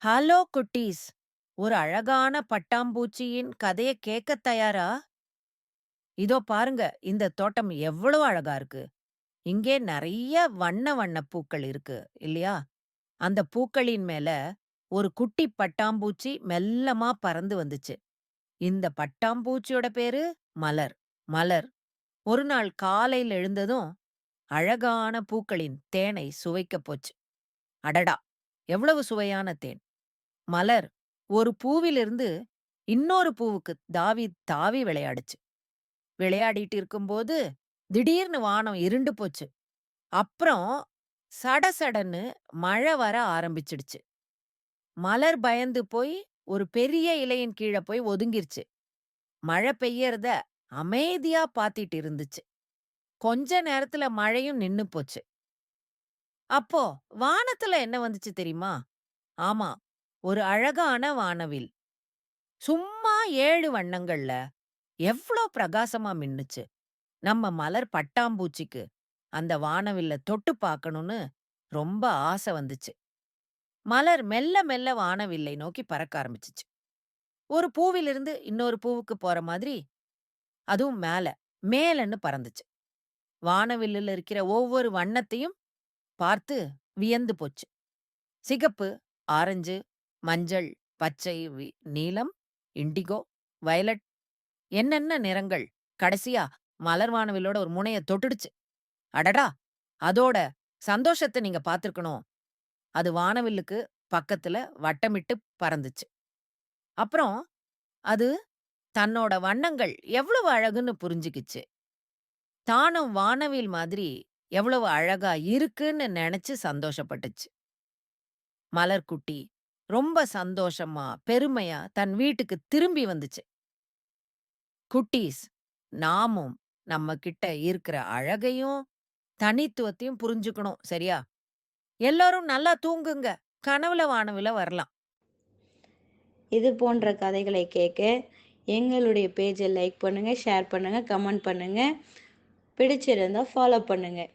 Hello குட்டீஸ்! ஒரு அழகான பட்டாம்பூச்சியின் கதைய கேட்கத் தயாரா? இதோ பாருங்க, இந்த தோட்டம் எவ்வளவு அழகா இருக்கு. இங்கே நெறைய வண்ண வண்ண பூக்கள் இருக்கு, இல்லையா? அந்த பூக்களின் மேல ஒரு குட்டி பட்டாம்பூச்சி மெல்லமா பறந்து வந்துச்சு. இந்த பட்டாம்பூச்சியோட பேரு மலர். மலர் ஒரு நாள் காலையில எழுந்ததும் அழகான பூக்களின் தேனை சுவைக்கப் போச்சு. அடடா! எவ்வளவு சுவையான தேன்! மலர் ஒரு பூவிலிருந்து இன்னொரு பூவுக்கு தாவி தாவி விளையாடுச்சு. விளையாடிட்டு இருக்கும்போது திடீர்னு வானம் இருண்டு போச்சு. அப்புறம் சடசடன்னு மழை வர ஆரம்பிச்சிடுச்சு. மலர் பயந்து போய் ஒரு பெரிய இலையின் கீழ போய் ஒதுங்கிருச்சு. மழை பெய்யறத அமைதியா பாத்திட்டு இருந்துச்சு. கொஞ்ச நேரத்துல மழையும் நின்னு போச்சு. அப்போ வானத்துல என்ன வந்துச்சு தெரியுமா? ஆமா, ஒரு அழகான வானவில். சும்மா 7 வண்ணங்கள்ல எவ்ளோ பிரகாசமா மின்னுச்சு. நம்ம மலர் பட்டாம்பூச்சிக்கு அந்த வானவில்ல தொட்டு பார்க்கணும்னு ரொம்ப ஆசை வந்துச்சு. மலர் மெல்ல மெல்ல வானவில்லை நோக்கி பறக்க ஆரம்பிச்சுச்சு. ஒரு பூவிலிருந்து இன்னொரு பூவுக்கு போற மாதிரி அதுவும் மேலன்னு பறந்துச்சு. வானவில்லுல இருக்கிற ஒவ்வொரு வண்ணத்தையும் பார்த்து வியந்து போச்சு. சிகப்பு, ஆரஞ்சு, மஞ்சள், பச்சை, நீலம், இண்டிகோ, வயலட் என்னென்ன நிறங்கள். கடைசியா மலர் வானவில்லோட ஒரு முனைய தொட்டுடுச்சு. அடடா! அதோட சந்தோஷத்த நீங்க பார்த்திருக்கணும். அது வானவில்லுக்கு பக்கத்துல வட்டமிட்டு பறந்துச்சு. அப்புறம் அது தன்னோட வண்ணங்கள் எவ்வளவு அழகுன்னு புரிஞ்சுக்கிச்சு. தானும் வானவில் மாதிரி எவ்வளவு அழகா இருக்குன்னு நெனச்சு சந்தோஷப்பட்டுச்சு. மலர்க்குட்டி ரொம்ப சந்தோஷமா, பெருமையா தன் வீட்டுக்கு திரும்பி வந்துச்சு. குட்டீஸ், நாமும் நம்ம கிட்ட இருக்கிற அழகையும், தனித்துவத்தையும் புரிஞ்சுக்கணும். சரியா? எல்லாரும் நல்லா தூங்குங்க. கனவுல வானவில்ல வரலாம். இது போன்ற கதைகளை கேட்க எங்களுடைய பேஜை லைக் பண்ணுங்கள், ஷேர் பண்ணுங்கள், கமெண்ட் பண்ணுங்கள். பிடிச்சிருந்தா ஃபாலோ பண்ணுங்கள்.